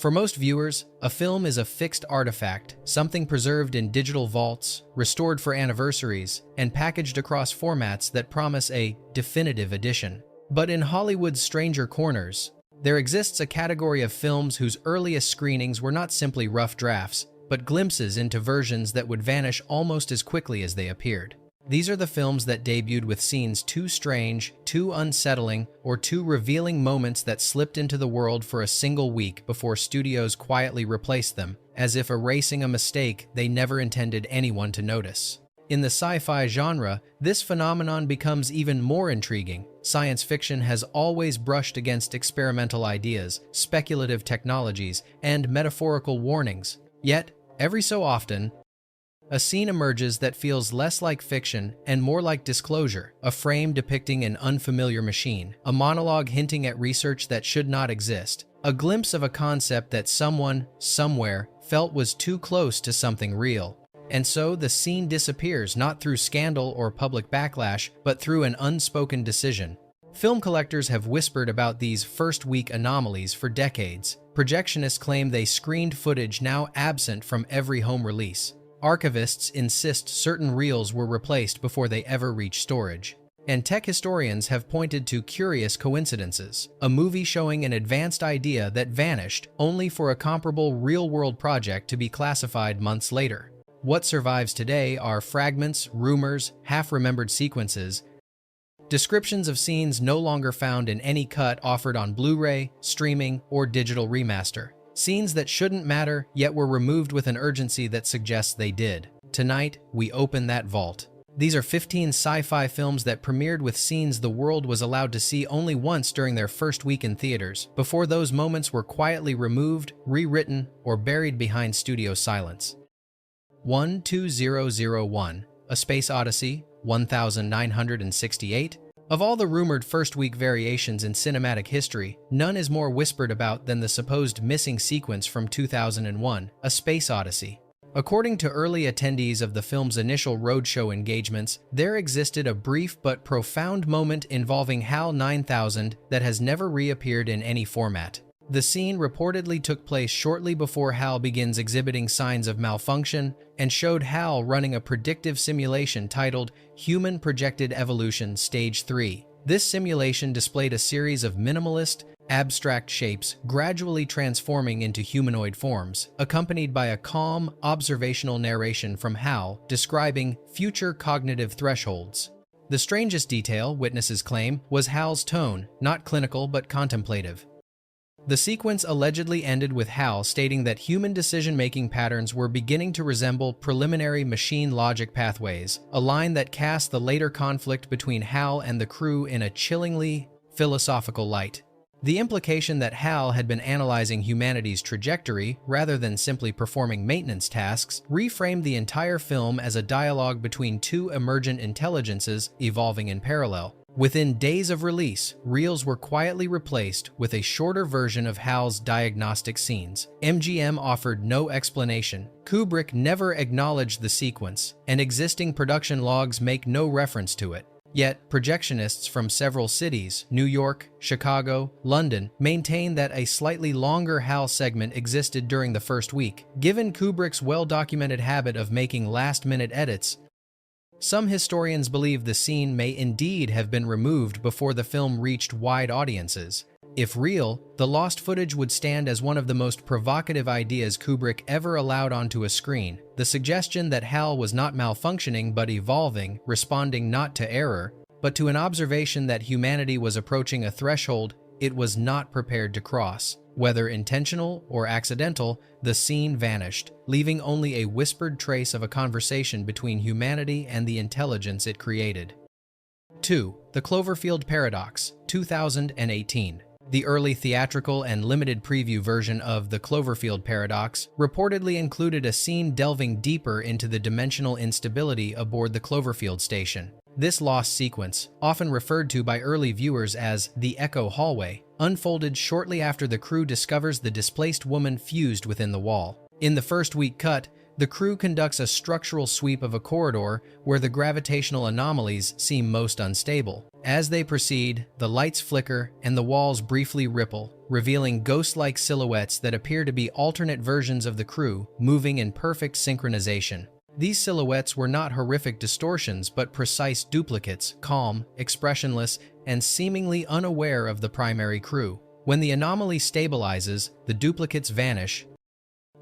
For most viewers, a film is a fixed artifact, something preserved in digital vaults, restored for anniversaries, and packaged across formats that promise a definitive edition. But in Hollywood's stranger corners, there exists a category of films whose earliest screenings were not simply rough drafts, but glimpses into versions that would vanish almost as quickly as they appeared. These are the films that debuted with scenes too strange, too unsettling, or too revealing moments that slipped into the world for a single week before studios quietly replaced them, as if erasing a mistake they never intended anyone to notice. In the sci-fi genre, this phenomenon becomes even more intriguing. Science fiction has always brushed against experimental ideas, speculative technologies, and metaphorical warnings. Yet, every so often, a scene emerges that feels less like fiction and more like disclosure, a frame depicting an unfamiliar machine, a monologue hinting at research that should not exist, a glimpse of a concept that someone, somewhere, felt was too close to something real. And so the scene disappears not through scandal or public backlash, but through an unspoken decision. Film collectors have whispered about these first-week anomalies for decades. Projectionists claim they screened footage now absent from every home release. Archivists insist certain reels were replaced before they ever reach storage. And tech historians have pointed to curious coincidences. A movie showing an advanced idea that vanished only for a comparable real-world project to be classified months later. What survives today are fragments, rumors, half-remembered sequences, descriptions of scenes no longer found in any cut offered on Blu-ray, streaming, or digital remaster. Scenes that shouldn't matter, yet were removed with an urgency that suggests they did. Tonight, we open that vault. These are 15 sci-fi films that premiered with scenes the world was allowed to see only once during their first week in theaters, before those moments were quietly removed, rewritten, or buried behind studio silence. 12001, A Space Odyssey, 1968. Of all the rumored first-week variations in cinematic history, none is more whispered about than the supposed missing sequence from 2001, A Space Odyssey. According to early attendees of the film's initial roadshow engagements, there existed a brief but profound moment involving HAL 9000 that has never reappeared in any format. The scene reportedly took place shortly before HAL begins exhibiting signs of malfunction and showed HAL running a predictive simulation titled Human Projected Evolution Stage 3. This simulation displayed a series of minimalist, abstract shapes gradually transforming into humanoid forms, accompanied by a calm, observational narration from HAL describing future cognitive thresholds. The strangest detail, witnesses claim, was HAL's tone, not clinical but contemplative. The sequence allegedly ended with HAL stating that human decision-making patterns were beginning to resemble preliminary machine logic pathways, a line that cast the later conflict between HAL and the crew in a chillingly philosophical light. The implication that HAL had been analyzing humanity's trajectory rather than simply performing maintenance tasks reframed the entire film as a dialogue between two emergent intelligences evolving in parallel. Within days of release, reels were quietly replaced with a shorter version of HAL's diagnostic scenes. MGM offered no explanation. Kubrick never acknowledged the sequence, and existing production logs make no reference to it. Yet, projectionists from several cities, New York, Chicago, London, maintain that a slightly longer HAL segment existed during the first week. Given Kubrick's well-documented habit of making last-minute edits, some historians believe the scene may indeed have been removed before the film reached wide audiences. If real, the lost footage would stand as one of the most provocative ideas Kubrick ever allowed onto a screen. The suggestion that HAL was not malfunctioning but evolving, responding not to error, but to an observation that humanity was approaching a threshold it was not prepared to cross. Whether intentional or accidental, the scene vanished, leaving only a whispered trace of a conversation between humanity and the intelligence it created. 2. The Cloverfield Paradox, 2018. The early theatrical and limited preview version of The Cloverfield Paradox reportedly included a scene delving deeper into the dimensional instability aboard the Cloverfield station. This lost sequence, often referred to by early viewers as the Echo Hallway, unfolded shortly after the crew discovers the displaced woman fused within the wall. In the first week cut, the crew conducts a structural sweep of a corridor where the gravitational anomalies seem most unstable. As they proceed, the lights flicker and the walls briefly ripple, revealing ghost-like silhouettes that appear to be alternate versions of the crew, moving in perfect synchronization. These silhouettes were not horrific distortions, but precise duplicates, calm, expressionless, and seemingly unaware of the primary crew. When the anomaly stabilizes, the duplicates vanish,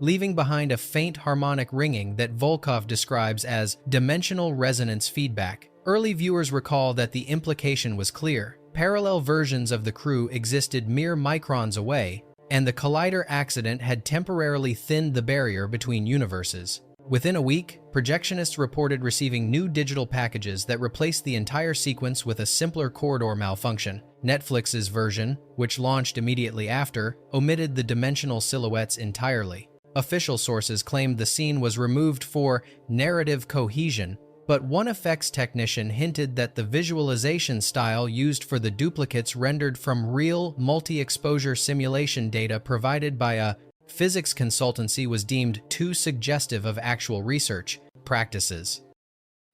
leaving behind a faint harmonic ringing that Volkov describes as dimensional resonance feedback. Early viewers recall that the implication was clear. Parallel versions of the crew existed mere microns away, and the collider accident had temporarily thinned the barrier between universes. Within a week, projectionists reported receiving new digital packages that replaced the entire sequence with a simpler corridor malfunction. Netflix's version, which launched immediately after, omitted the dimensional silhouettes entirely. Official sources claimed the scene was removed for narrative cohesion, but one effects technician hinted that the visualization style used for the duplicates rendered from real multi-exposure simulation data provided by a physics consultancy was deemed too suggestive of actual research practices.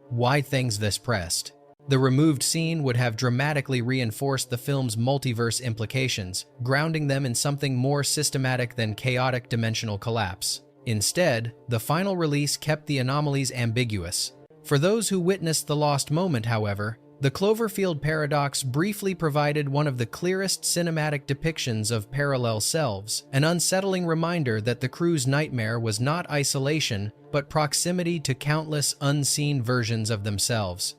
Why things this pressed? The removed scene would have dramatically reinforced the film's multiverse implications, grounding them in something more systematic than chaotic dimensional collapse. Instead, the final release kept the anomalies ambiguous. For those who witnessed the lost moment, however, the Cloverfield paradox briefly provided one of the clearest cinematic depictions of parallel selves, an unsettling reminder that the crew's nightmare was not isolation, but proximity to countless unseen versions of themselves.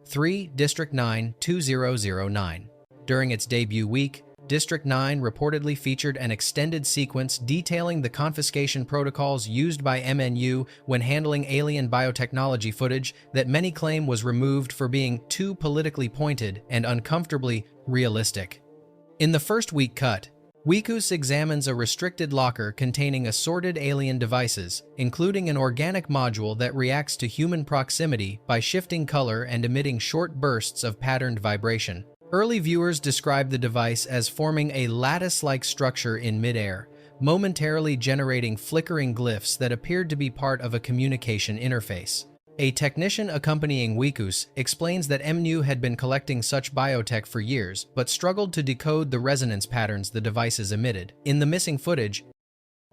3. District 9 2009. During its debut week, District 9 reportedly featured an extended sequence detailing the confiscation protocols used by MNU when handling alien biotechnology footage that many claim was removed for being too politically pointed and uncomfortably realistic. In the first week cut, Wikus examines a restricted locker containing assorted alien devices, including an organic module that reacts to human proximity by shifting color and emitting short bursts of patterned vibration. Early viewers described the device as forming a lattice-like structure in midair, momentarily generating flickering glyphs that appeared to be part of a communication interface. A technician accompanying Wikus explains that MNU had been collecting such biotech for years, but struggled to decode the resonance patterns the devices emitted. In the missing footage,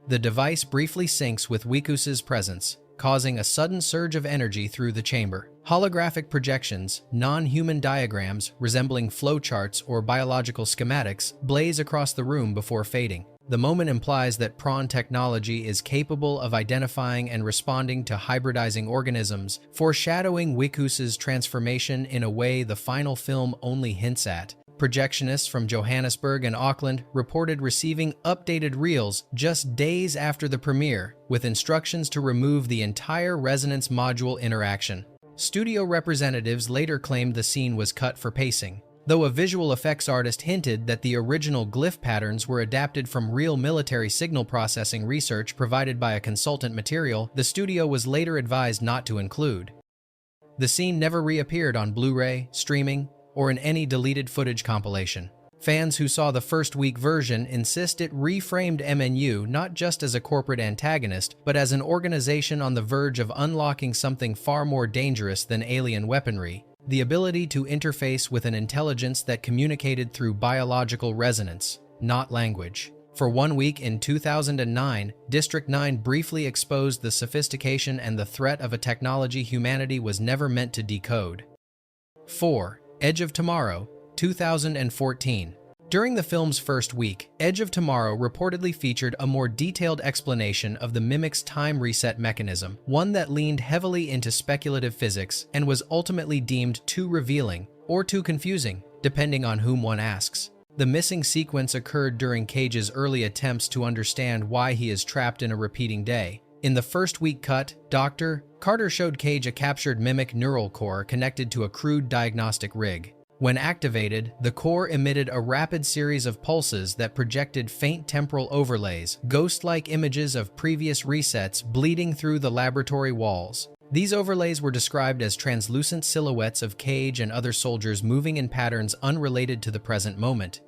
the device briefly syncs with Wikus's presence, causing a sudden surge of energy through the chamber. Holographic projections, non-human diagrams resembling flowcharts or biological schematics, blaze across the room before fading. The moment implies that prawn technology is capable of identifying and responding to hybridizing organisms, foreshadowing Wikus's transformation in a way the final film only hints at. Projectionists from Johannesburg and Auckland reported receiving updated reels just days after the premiere, with instructions to remove the entire resonance module interaction. Studio representatives later claimed the scene was cut for pacing, though a visual effects artist hinted that the original glyph patterns were adapted from real military signal processing research provided by a consultant material the studio was later advised not to include. The scene never reappeared on Blu-ray, streaming, or in any deleted footage compilation. Fans who saw the first-week version insist it reframed MNU not just as a corporate antagonist, but as an organization on the verge of unlocking something far more dangerous than alien weaponry: the ability to interface with an intelligence that communicated through biological resonance, not language. For 1 week in 2009, District 9 briefly exposed the sophistication and the threat of a technology humanity was never meant to decode. 4. Edge of Tomorrow 2014. During the film's first week, Edge of Tomorrow reportedly featured a more detailed explanation of the mimic's time reset mechanism, one that leaned heavily into speculative physics and was ultimately deemed too revealing or too confusing, depending on whom one asks. The missing sequence occurred during Cage's early attempts to understand why he is trapped in a repeating day. In the first week cut, Dr. Carter showed Cage a captured mimic neural core connected to a crude diagnostic rig. When activated, the core emitted a rapid series of pulses that projected faint temporal overlays, ghost-like images of previous resets bleeding through the laboratory walls. These overlays were described as translucent silhouettes of Cage and other soldiers moving in patterns unrelated to the present moment.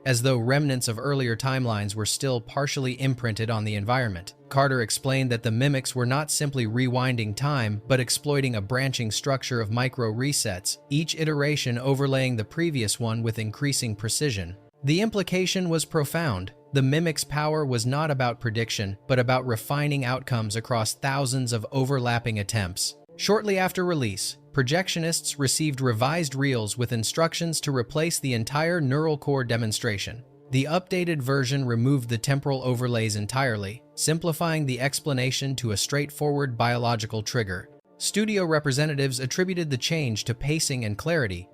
as though remnants of earlier timelines were still partially imprinted on the environment. Carter explained that the mimics were not simply rewinding time, but exploiting a branching structure of micro-resets, each iteration overlaying the previous one with increasing precision. The implication was profound. The mimic's power was not about prediction, but about refining outcomes across thousands of overlapping attempts. Shortly after release, projectionists received revised reels with instructions to replace the entire neural core demonstration. The updated version removed the temporal overlays entirely, simplifying the explanation to a straightforward biological trigger. Studio representatives attributed the change to pacing and clarity,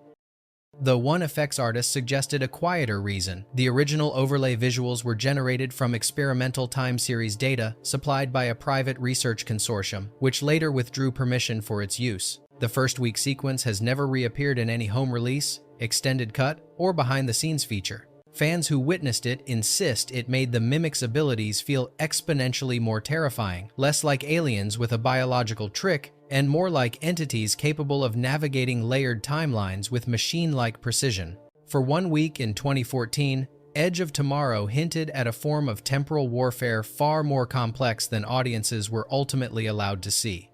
though one effects artist suggested a quieter reason. The original overlay visuals were generated from experimental time series data supplied by a private research consortium, which later withdrew permission for its use. The first week sequence has never reappeared in any home release, extended cut, or behind-the-scenes feature. Fans who witnessed it insist it made the mimic's abilities feel exponentially more terrifying, less like aliens with a biological trick, and more like entities capable of navigating layered timelines with machine-like precision. For 1 week in 2014, Edge of Tomorrow hinted at a form of temporal warfare far more complex than audiences were ultimately allowed to see.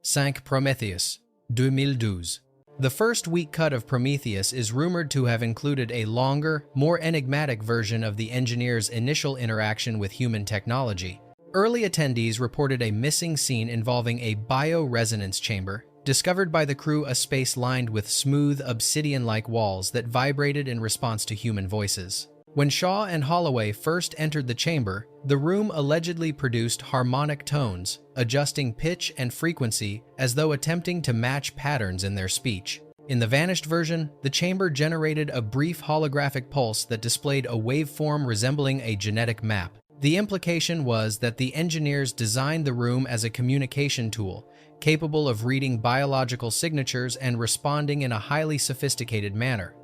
5. Prometheus, 2012. The first week cut of Prometheus is rumored to have included a longer, more enigmatic version of the engineer's initial interaction with human technology. Early attendees reported a missing scene involving a bioresonance chamber, discovered by the crew a space lined with smooth, obsidian-like walls that vibrated in response to human voices. When Shaw and Holloway first entered the chamber, the room allegedly produced harmonic tones, adjusting pitch and frequency as though attempting to match patterns in their speech. In the vanished version, the chamber generated a brief holographic pulse that displayed a waveform resembling a genetic map. The implication was that the engineers designed the room as a communication tool, capable of reading biological signatures and responding in a highly sophisticated manner.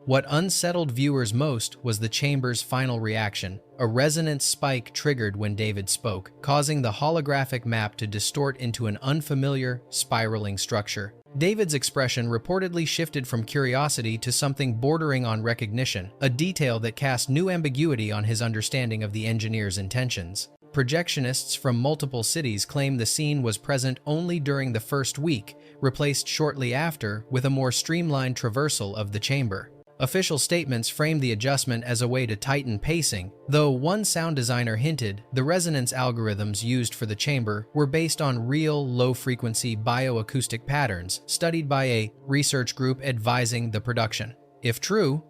What unsettled viewers most was the chamber's final reaction. A resonance spike triggered when David spoke, causing the holographic map to distort into an unfamiliar, spiraling structure. David's expression reportedly shifted from curiosity to something bordering on recognition, a detail that cast new ambiguity on his understanding of the engineer's intentions. Projectionists from multiple cities claim the scene was present only during the first week, replaced shortly after with a more streamlined traversal of the chamber. Official statements framed the adjustment as a way to tighten pacing, though one sound designer hinted the resonance algorithms used for the chamber were based on real low-frequency bioacoustic patterns studied by a research group advising the production. If true,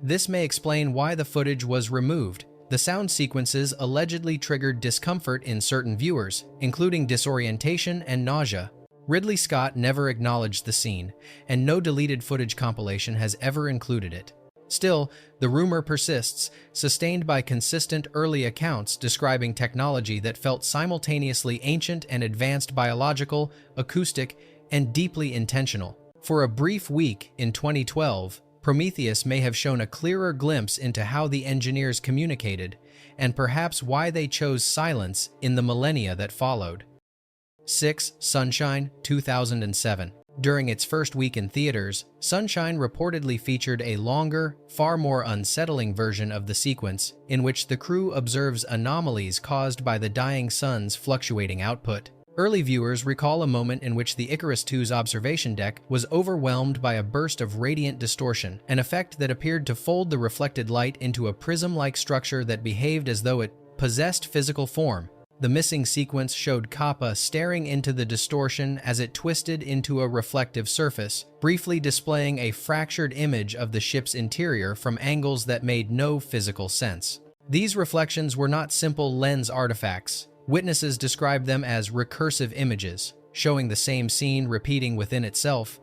this may explain why the footage was removed. The sound sequences allegedly triggered discomfort in certain viewers, including disorientation and nausea. Ridley Scott never acknowledged the scene, and no deleted footage compilation has ever included it. Still, the rumor persists, sustained by consistent early accounts describing technology that felt simultaneously ancient and advanced, biological, acoustic, and deeply intentional. For a brief week in 2012, Prometheus may have shown a clearer glimpse into how the engineers communicated, and perhaps why they chose silence in the millennia that followed. 6. Sunshine, 2007. During its first week in theaters, Sunshine reportedly featured a longer, far more unsettling version of the sequence in which the crew observes anomalies caused by the dying sun's fluctuating output. Early viewers recall a moment in which the Icarus II's observation deck was overwhelmed by a burst of radiant distortion, an effect that appeared to fold the reflected light into a prism-like structure that behaved as though it possessed physical form. The missing sequence showed Kappa staring into the distortion as it twisted into a reflective surface, briefly displaying a fractured image of the ship's interior from angles that made no physical sense. These reflections were not simple lens artifacts. Witnesses described them as recursive images, showing the same scene repeating within itself,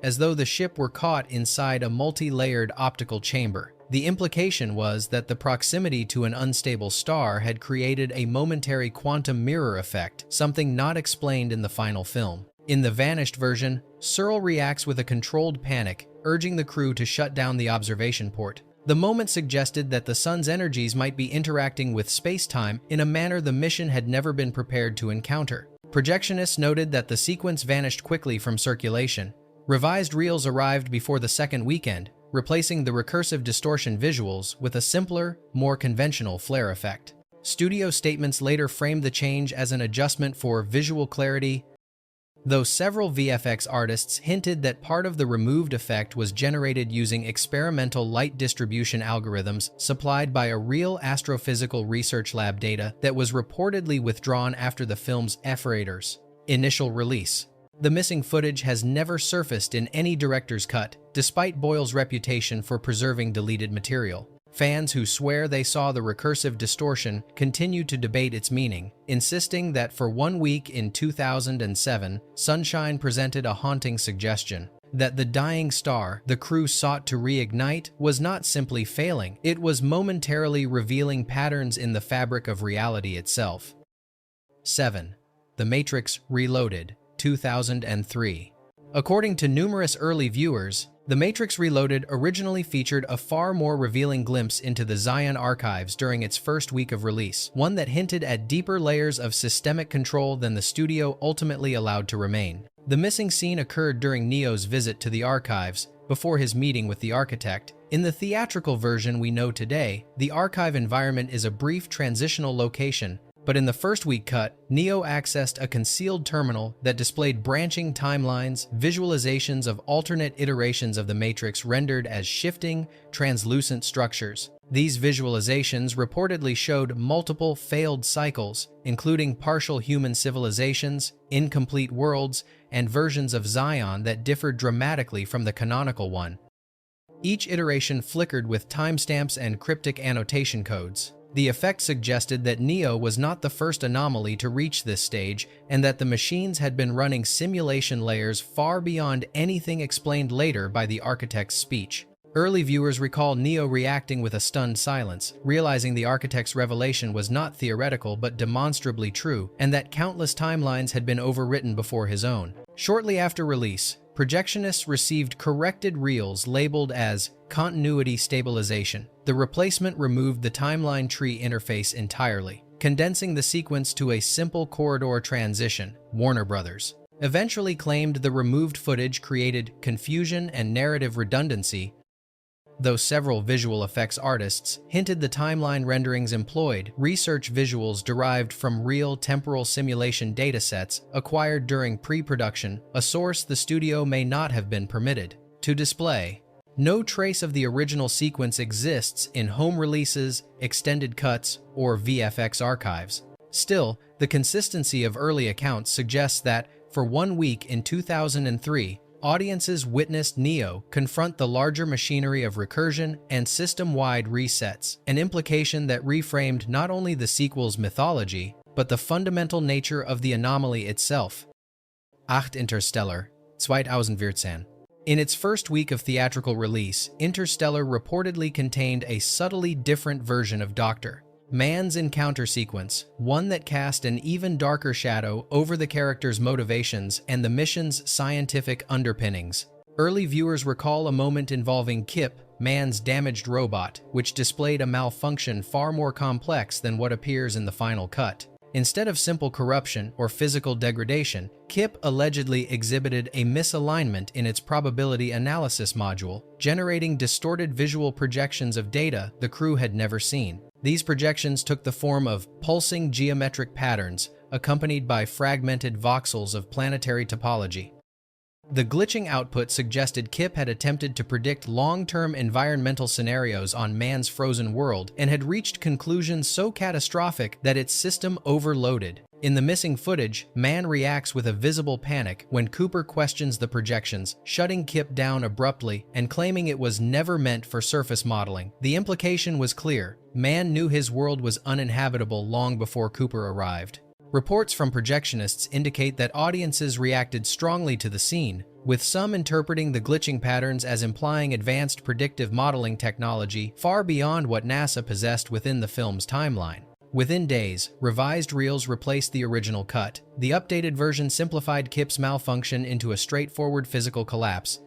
as though the ship were caught inside a multi-layered optical chamber. The implication was that the proximity to an unstable star had created a momentary quantum mirror effect, something not explained in the final film. In the vanished version, Searle reacts with a controlled panic, urging the crew to shut down the observation port. The moment suggested that the sun's energies might be interacting with space-time in a manner the mission had never been prepared to encounter. Projectionists noted that the sequence vanished quickly from circulation. Revised reels arrived before the second weekend, replacing the recursive distortion visuals with a simpler, more conventional flare effect. Studio statements later framed the change as an adjustment for visual clarity, though several VFX artists hinted that part of the removed effect was generated using experimental light distribution algorithms supplied by a real astrophysical research lab data that was reportedly withdrawn after the film's initial release. The missing footage has never surfaced in any director's cut, despite Boyle's reputation for preserving deleted material. Fans who swear they saw the recursive distortion continue to debate its meaning, insisting that for 1 week in 2007, Sunshine presented a haunting suggestion that the dying star the crew sought to reignite was not simply failing, it was momentarily revealing patterns in the fabric of reality itself. 7. The Matrix Reloaded, 2003. According to numerous early viewers, The Matrix Reloaded originally featured a far more revealing glimpse into the Zion archives during its first week of release, one that hinted at deeper layers of systemic control than the studio ultimately allowed to remain. The missing scene occurred during Neo's visit to the archives, before his meeting with the architect. In the theatrical version we know today, the archive environment is a brief transitional location, but in the first week cut, Neo accessed a concealed terminal that displayed branching timelines, visualizations of alternate iterations of the Matrix rendered as shifting, translucent structures. These visualizations reportedly showed multiple failed cycles, including partial human civilizations, incomplete worlds, and versions of Zion that differed dramatically from the canonical one. Each iteration flickered with timestamps and cryptic annotation codes. The effect suggested that Neo was not the first anomaly to reach this stage, and that the machines had been running simulation layers far beyond anything explained later by the architect's speech. Early viewers recall Neo reacting with a stunned silence, realizing the architect's revelation was not theoretical but demonstrably true, and that countless timelines had been overwritten before his own. Shortly after release, projectionists received corrected reels labeled as continuity stabilization. The replacement removed the timeline tree interface entirely, condensing the sequence to a simple corridor transition. Warner Bros. Eventually claimed the removed footage created confusion and narrative redundancy, though several visual effects artists hinted the timeline renderings employed research visuals derived from real temporal simulation datasets acquired during pre-production, a source the studio may not have been permitted to display. No trace of the original sequence exists in home releases, extended cuts, or VFX archives. Still, the consistency of early accounts suggests that, for 1 week in 2003, audiences witnessed Neo confront the larger machinery of recursion and system-wide resets, an implication that reframed not only the sequel's mythology, but the fundamental nature of the anomaly itself. 8. Interstellar, 2014. In its first week of theatrical release, Interstellar reportedly contained a subtly different version of Dr. Mann's encounter sequence, one that cast an even darker shadow over the character's motivations and the mission's scientific underpinnings. Early viewers recall a moment involving Kip, Mann's damaged robot, which displayed a malfunction far more complex than what appears in the final cut. Instead of simple corruption or physical degradation, Kip allegedly exhibited a misalignment in its probability analysis module, generating distorted visual projections of data the crew had never seen. These projections took the form of pulsing geometric patterns, accompanied by fragmented voxels of planetary topology. The glitching output suggested Kip had attempted to predict long-term environmental scenarios on Mann's frozen world and had reached conclusions so catastrophic that its system overloaded. In the missing footage, Mann reacts with a visible panic when Cooper questions the projections, shutting Kip down abruptly and claiming it was never meant for surface modeling. The implication was clear. Mann knew his world was uninhabitable long before Cooper arrived. Reports from projectionists indicate that audiences reacted strongly to the scene, with some interpreting the glitching patterns as implying advanced predictive modeling technology far beyond what NASA possessed within the film's timeline. Within days, revised reels replaced the original cut. The updated version simplified Kip's malfunction into a straightforward physical collapse,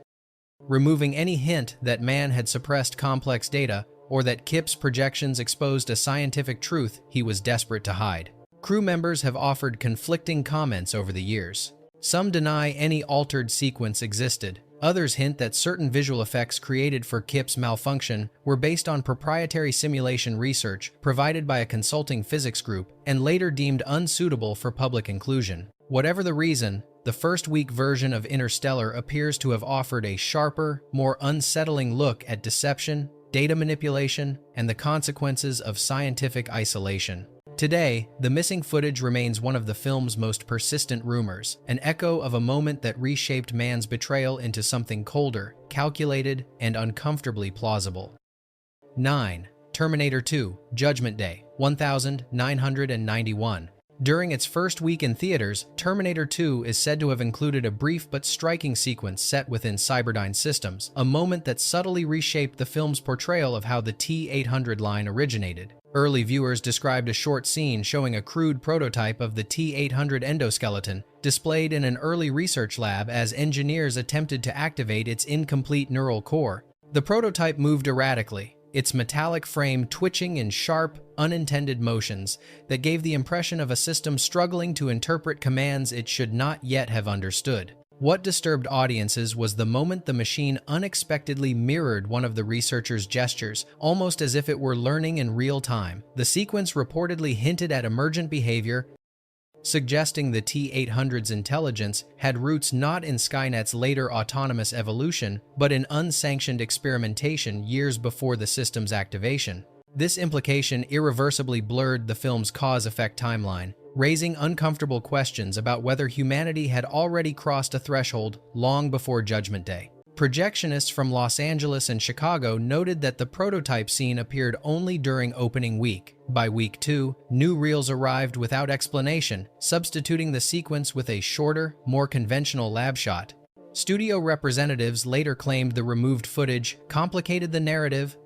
removing any hint that Mann had suppressed complex data or that Kip's projections exposed a scientific truth he was desperate to hide. Crew members have offered conflicting comments over the years. Some deny any altered sequence existed, Others hint that certain visual effects created for Kip's malfunction were based on proprietary simulation research provided by a consulting physics group and later deemed unsuitable for public inclusion. Whatever the reason, the first-week version of Interstellar appears to have offered a sharper, more unsettling look at deception, data manipulation, and the consequences of scientific isolation. Today, the missing footage remains one of the film's most persistent rumors, an echo of a moment that reshaped man's betrayal into something colder, calculated, and uncomfortably plausible. 9. Terminator 2: Judgment Day, 1991. During its first week in theaters, Terminator 2 is said to have included a brief but striking sequence set within Cyberdyne Systems, a moment that subtly reshaped the film's portrayal of how the T-800 line originated. Early viewers described a short scene showing a crude prototype of the T-800 endoskeleton displayed in an early research lab as engineers attempted to activate its incomplete neural core. The prototype moved erratically, its metallic frame twitching in sharp, unintended motions that gave the impression of a system struggling to interpret commands it should not yet have understood. What disturbed audiences was the moment the machine unexpectedly mirrored one of the researchers' gestures, almost as if it were learning in real time. The sequence reportedly hinted at emergent behavior, suggesting the T-800's intelligence had roots not in Skynet's later autonomous evolution, but in unsanctioned experimentation years before the system's activation. This implication irreversibly blurred the film's cause-effect timeline, raising uncomfortable questions about whether humanity had already crossed a threshold long before Judgment Day. Projectionists from Los Angeles and Chicago noted that the prototype scene appeared only during opening week. By week 2, new reels arrived without explanation, substituting the sequence with a shorter, more conventional lab shot. Studio representatives later claimed the removed footage complicated the narrative,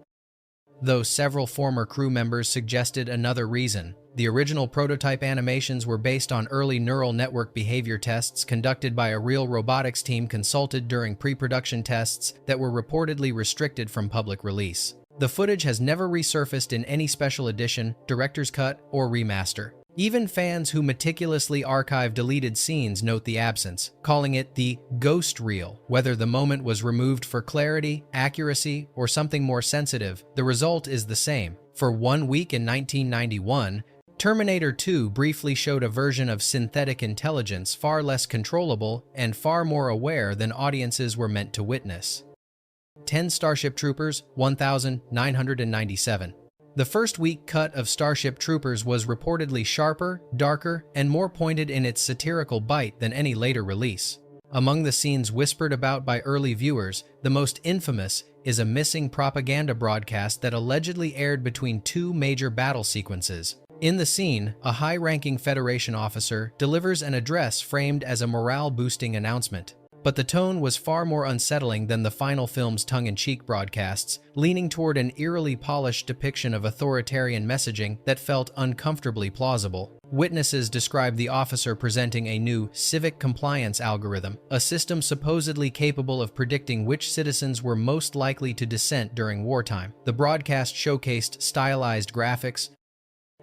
though several former crew members suggested another reason. The original prototype animations were based on early neural network behavior tests conducted by a real robotics team consulted during pre-production tests that were reportedly restricted from public release. The footage has never resurfaced in any special edition, director's cut, or remaster. Even fans who meticulously archive deleted scenes note the absence, calling it the ghost reel. Whether the moment was removed for clarity, accuracy, or something more sensitive, the result is the same. For 1 week in 1991, Terminator 2 briefly showed a version of synthetic intelligence far less controllable and far more aware than audiences were meant to witness. 10 Starship Troopers, 1997. The first week cut of Starship Troopers was reportedly sharper, darker, and more pointed in its satirical bite than any later release. Among the scenes whispered about by early viewers, the most infamous is a missing propaganda broadcast that allegedly aired between 2 major battle sequences. In the scene, a high-ranking Federation officer delivers an address framed as a morale-boosting announcement. But the tone was far more unsettling than the final film's tongue-in-cheek broadcasts, leaning toward an eerily polished depiction of authoritarian messaging that felt uncomfortably plausible. Witnesses described the officer presenting a new civic compliance algorithm, a system supposedly capable of predicting which citizens were most likely to dissent during wartime. The broadcast showcased stylized graphics,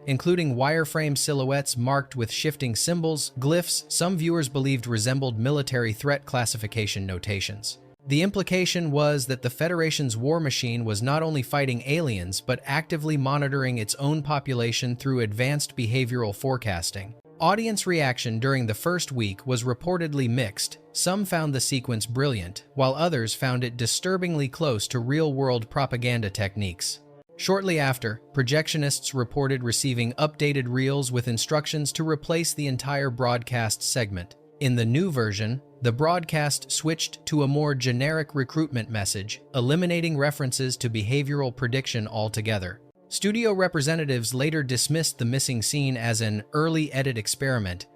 including wireframe silhouettes marked with shifting symbols, glyphs some viewers believed resembled military threat classification notations. The implication was that the Federation's war machine was not only fighting aliens, but actively monitoring its own population through advanced behavioral forecasting. Audience reaction during the first week was reportedly mixed. Some found the sequence brilliant, while others found it disturbingly close to real-world propaganda techniques. Shortly after, projectionists reported receiving updated reels with instructions to replace the entire broadcast segment. In the new version, the broadcast switched to a more generic recruitment message, eliminating references to behavioral prediction altogether. Studio representatives later dismissed the missing scene as an early edit experiment,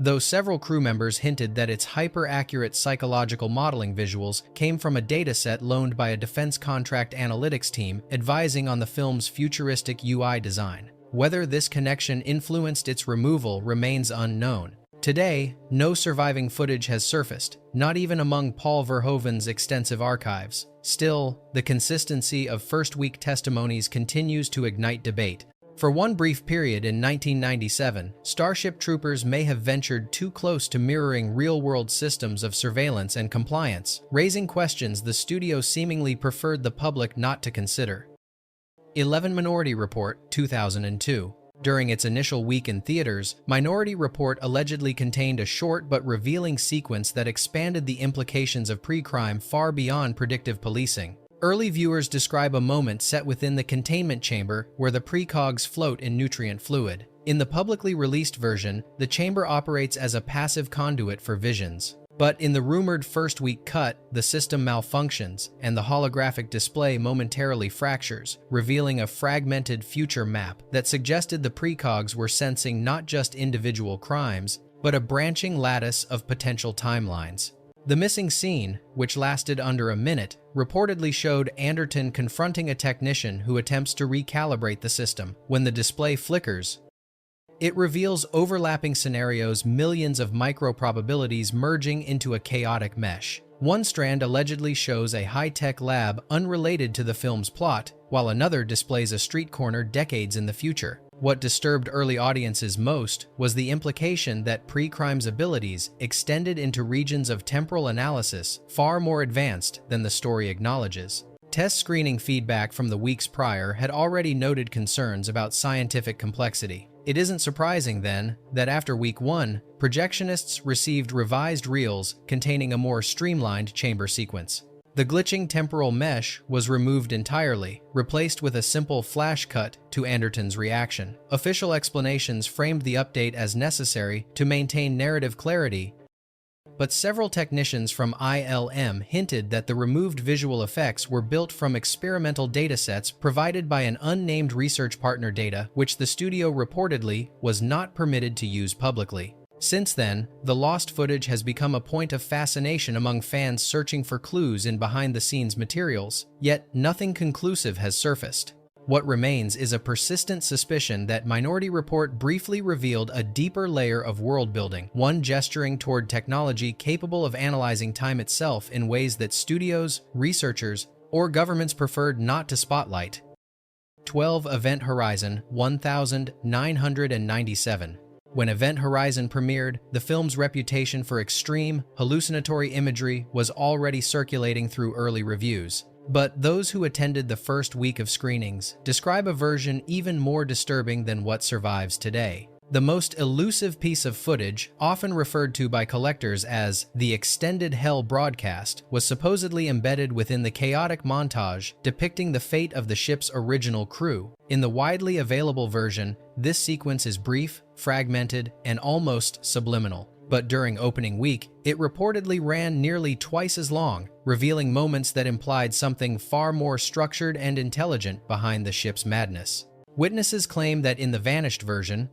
though several crew members hinted that its hyper-accurate psychological modeling visuals came from a dataset loaned by a defense contract analytics team advising on the film's futuristic UI design. Whether this connection influenced its removal remains unknown. Today, no surviving footage has surfaced, not even among Paul Verhoeven's extensive archives. Still, the consistency of first-week testimonies continues to ignite debate. For one brief period in 1997, Starship Troopers may have ventured too close to mirroring real-world systems of surveillance and compliance, raising questions the studio seemingly preferred the public not to consider. 11 Minority Report, 2002. During its initial week in theaters, Minority Report allegedly contained a short but revealing sequence that expanded the implications of pre-crime far beyond predictive policing. Early viewers describe a moment set within the containment chamber where the precogs float in nutrient fluid. In the publicly released version, the chamber operates as a passive conduit for visions. But in the rumored first-week cut, the system malfunctions, and the holographic display momentarily fractures, revealing a fragmented future map that suggested the precogs were sensing not just individual crimes, but a branching lattice of potential timelines. The missing scene, which lasted under a minute, reportedly showed Anderton confronting a technician who attempts to recalibrate the system. When the display flickers, it reveals overlapping scenarios, millions of micro-probabilities merging into a chaotic mesh. One strand allegedly shows a high-tech lab unrelated to the film's plot, while another displays a street corner decades in the future. What disturbed early audiences most was the implication that pre-crime's abilities extended into regions of temporal analysis far more advanced than the story acknowledges. Test screening feedback from the weeks prior had already noted concerns about scientific complexity. It isn't surprising, then, that after week 1, projectionists received revised reels containing a more streamlined chamber sequence. The glitching temporal mesh was removed entirely, replaced with a simple flash cut to Anderton's reaction. Official explanations framed the update as necessary to maintain narrative clarity, but several technicians from ILM hinted that the removed visual effects were built from experimental datasets provided by an unnamed research partner, data which the studio reportedly was not permitted to use publicly. Since then, the lost footage has become a point of fascination among fans searching for clues in behind-the-scenes materials, yet nothing conclusive has surfaced. What remains is a persistent suspicion that Minority Report briefly revealed a deeper layer of world-building, one gesturing toward technology capable of analyzing time itself in ways that studios, researchers, or governments preferred not to spotlight. 12 Event Horizon 1997. When Event Horizon premiered, the film's reputation for extreme, hallucinatory imagery was already circulating through early reviews. But those who attended the first week of screenings describe a version even more disturbing than what survives today. The most elusive piece of footage, often referred to by collectors as the extended hell broadcast, was supposedly embedded within the chaotic montage depicting the fate of the ship's original crew. In the widely available version, this sequence is brief, fragmented, and almost subliminal. But during opening week, it reportedly ran nearly twice as long, revealing moments that implied something far more structured and intelligent behind the ship's madness. Witnesses claim that in the vanished version,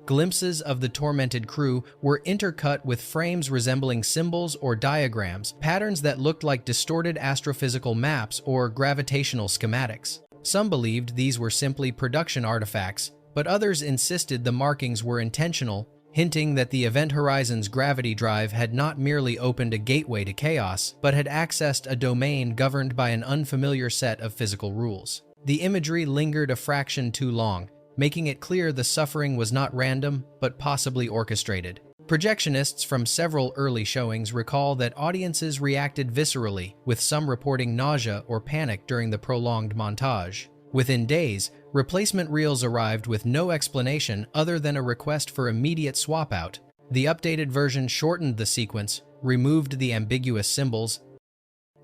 glimpses of the tormented crew were intercut with frames resembling symbols or diagrams, patterns that looked like distorted astrophysical maps or gravitational schematics. Some believed these were simply production artifacts, but others insisted the markings were intentional, hinting that the Event Horizon's gravity drive had not merely opened a gateway to chaos, but had accessed a domain governed by an unfamiliar set of physical rules. The imagery lingered a fraction too long, making it clear the suffering was not random, but possibly orchestrated. Projectionists from several early showings recall that audiences reacted viscerally, with some reporting nausea or panic during the prolonged montage. Within days, replacement reels arrived with no explanation other than a request for immediate swap-out. The updated version shortened the sequence, removed the ambiguous symbols,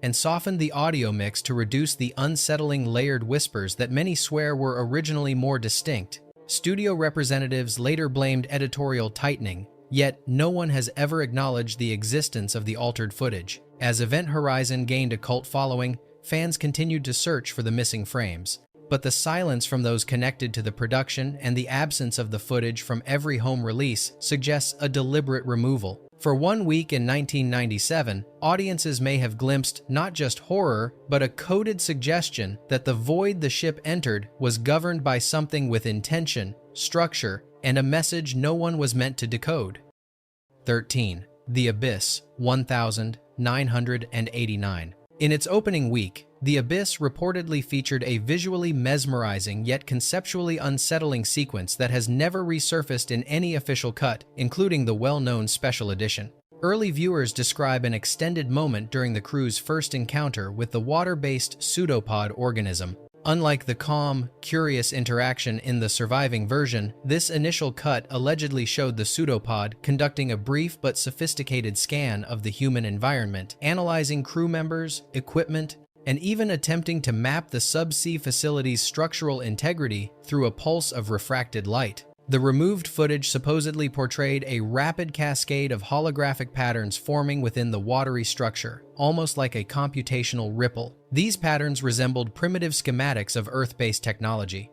and softened the audio mix to reduce the unsettling layered whispers that many swear were originally more distinct. Studio representatives later blamed editorial tightening, yet no one has ever acknowledged the existence of the altered footage. As Event Horizon gained a cult following, fans continued to search for the missing frames. But the silence from those connected to the production and the absence of the footage from every home release suggests a deliberate removal. For 1 week in 1997, audiences may have glimpsed not just horror, but a coded suggestion that the void the ship entered was governed by something with intention, structure, and a message no one was meant to decode. 13. The Abyss 1989. In its opening week, The Abyss reportedly featured a visually mesmerizing yet conceptually unsettling sequence that has never resurfaced in any official cut, including the well-known special edition. Early viewers describe an extended moment during the crew's first encounter with the water-based pseudopod organism. Unlike the calm, curious interaction in the surviving version, this initial cut allegedly showed the pseudopod conducting a brief but sophisticated scan of the human environment, analyzing crew members, equipment, and even attempting to map the subsea facility's structural integrity through a pulse of refracted light. The removed footage supposedly portrayed a rapid cascade of holographic patterns forming within the watery structure, almost like a computational ripple. These patterns resembled primitive schematics of Earth-based technology,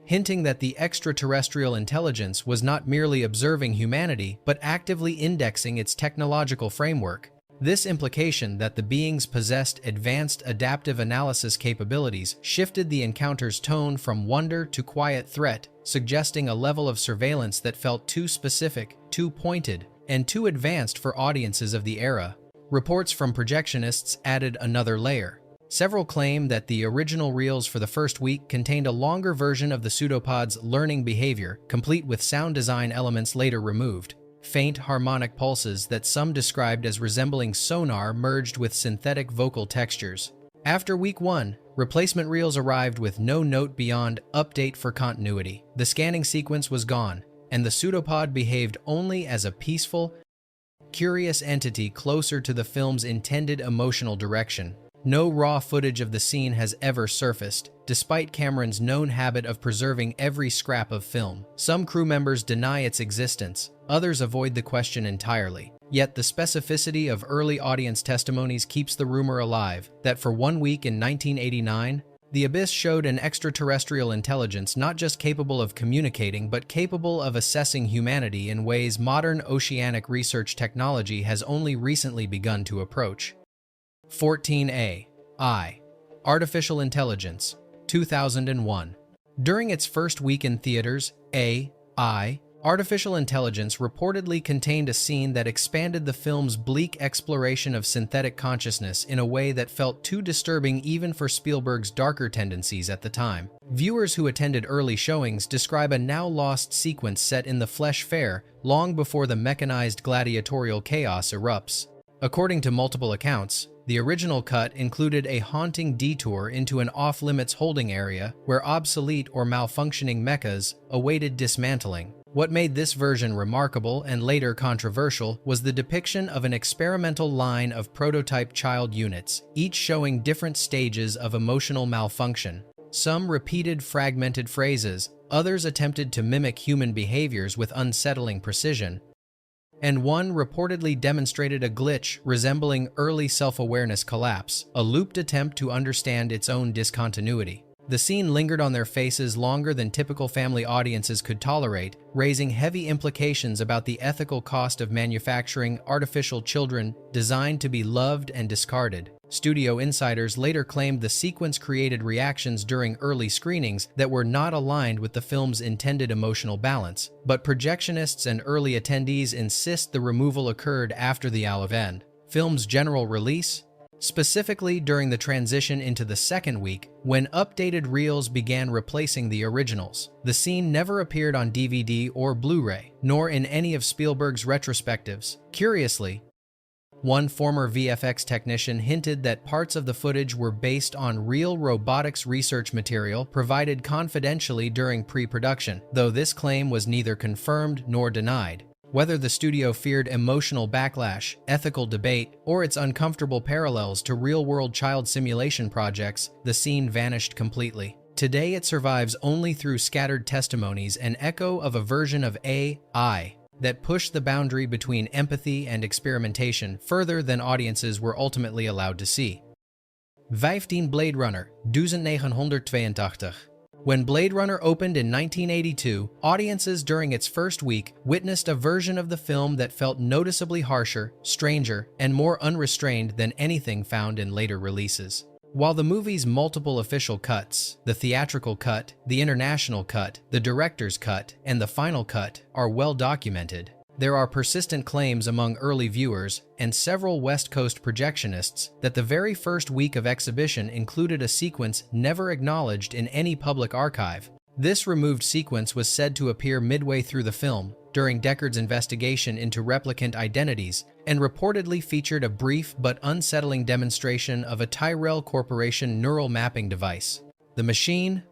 hinting that the extraterrestrial intelligence was not merely observing humanity, but actively indexing its technological framework. This implication that the beings possessed advanced adaptive analysis capabilities shifted the encounter's tone from wonder to quiet threat, suggesting a level of surveillance that felt too specific, too pointed, and too advanced for audiences of the era. Reports from projectionists added another layer. Several claim that the original reels for the first week contained a longer version of the pseudopod's learning behavior, complete with sound design elements later removed. Faint harmonic pulses that some described as resembling sonar merged with synthetic vocal textures. After week 1, replacement reels arrived with no note beyond "update for continuity." The scanning sequence was gone, and the pseudopod behaved only as a peaceful, curious entity closer to the film's intended emotional direction. No raw footage of the scene has ever surfaced, despite Cameron's known habit of preserving every scrap of film. Some crew members deny its existence, others avoid the question entirely. Yet the specificity of early audience testimonies keeps the rumor alive that for 1 week in 1989, The Abyss showed an extraterrestrial intelligence not just capable of communicating, but capable of assessing humanity in ways modern oceanic research technology has only recently begun to approach. 14A. Artificial Intelligence, 2001. During its first week in theaters, Artificial Intelligence reportedly contained a scene that expanded the film's bleak exploration of synthetic consciousness in a way that felt too disturbing even for Spielberg's darker tendencies at the time. Viewers who attended early showings describe a now-lost sequence set in the flesh fair long before the mechanized gladiatorial chaos erupts. According to multiple accounts, the original cut included a haunting detour into an off-limits holding area where obsolete or malfunctioning mechas awaited dismantling. What made this version remarkable and later controversial was the depiction of an experimental line of prototype child units, each showing different stages of emotional malfunction. Some repeated fragmented phrases, others attempted to mimic human behaviors with unsettling precision, and one reportedly demonstrated a glitch resembling early self-awareness collapse, a looped attempt to understand its own discontinuity. The scene lingered on their faces longer than typical family audiences could tolerate, raising heavy implications about the ethical cost of manufacturing artificial children designed to be loved and discarded. Studio insiders later claimed the sequence created reactions during early screenings that were not aligned with the film's intended emotional balance, but projectionists and early attendees insist the removal occurred after the event. Film's general release, specifically during the transition into the second week, when updated reels began replacing the originals. The scene never appeared on DVD or Blu-ray, nor in any of Spielberg's retrospectives. Curiously, one former VFX technician hinted that parts of the footage were based on real robotics research material provided confidentially during pre-production, though this claim was neither confirmed nor denied. Whether the studio feared emotional backlash, ethical debate, or its uncomfortable parallels to real-world child simulation projects, the scene vanished completely. Today it survives only through scattered testimonies, an echo of a version of AI that pushed the boundary between empathy and experimentation further than audiences were ultimately allowed to see. 15 Blade Runner, 1982. When Blade Runner opened in 1982, audiences during its first week witnessed a version of the film that felt noticeably harsher, stranger, and more unrestrained than anything found in later releases. While the movie's multiple official cuts, the theatrical cut, the international cut, the director's cut, and the final cut, are well documented, There are persistent claims among early viewers and several West Coast projectionists that the very first week of exhibition included a sequence never acknowledged in any public archive. This removed sequence was said to appear midway through the film, during Deckard's investigation into replicant identities, and reportedly featured a brief but unsettling demonstration of a Tyrell Corporation neural mapping device. The machine,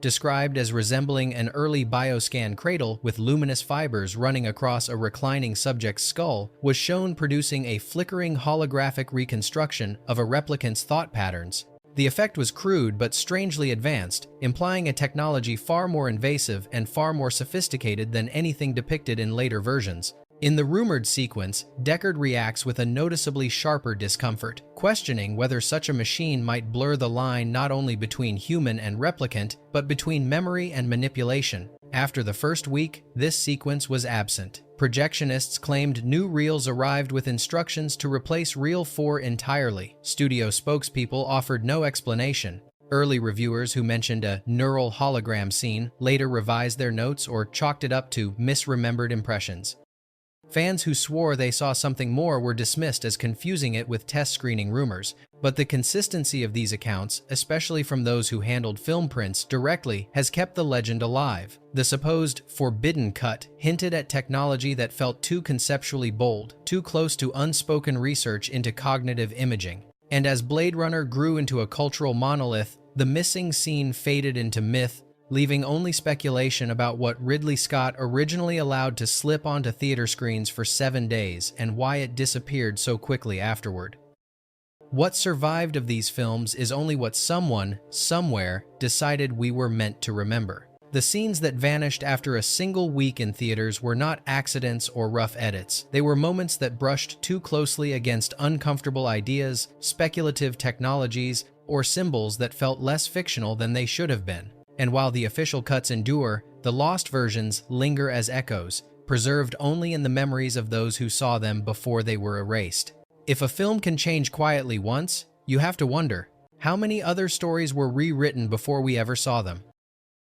described as resembling an early bioscan cradle with luminous fibers running across a reclining subject's skull, was shown producing a flickering holographic reconstruction of a replicant's thought patterns. The effect was crude but strangely advanced, implying a technology far more invasive and far more sophisticated than anything depicted in later versions. In the rumored sequence, Deckard reacts with a noticeably sharper discomfort, questioning whether such a machine might blur the line not only between human and replicant, but between memory and manipulation. After the first week, this sequence was absent. Projectionists claimed new reels arrived with instructions to replace Reel 4 entirely. Studio spokespeople offered no explanation. Early reviewers who mentioned a neural hologram scene later revised their notes or chalked it up to misremembered impressions. Fans who swore they saw something more were dismissed as confusing it with test screening rumors, but the consistency of these accounts, especially from those who handled film prints directly, has kept the legend alive. The supposed forbidden cut hinted at technology that felt too conceptually bold, too close to unspoken research into cognitive imaging. And as Blade Runner grew into a cultural monolith, the missing scene faded into myth, leaving only speculation about what Ridley Scott originally allowed to slip onto theater screens for 7 days and why it disappeared so quickly afterward. What survived of these films is only what someone, somewhere, decided we were meant to remember. The scenes that vanished after a single week in theaters were not accidents or rough edits. They were moments that brushed too closely against uncomfortable ideas, speculative technologies, or symbols that felt less fictional than they should have been. And while the official cuts endure, the lost versions linger as echoes, preserved only in the memories of those who saw them before they were erased. If a film can change quietly once, you have to wonder, how many other stories were rewritten before we ever saw them?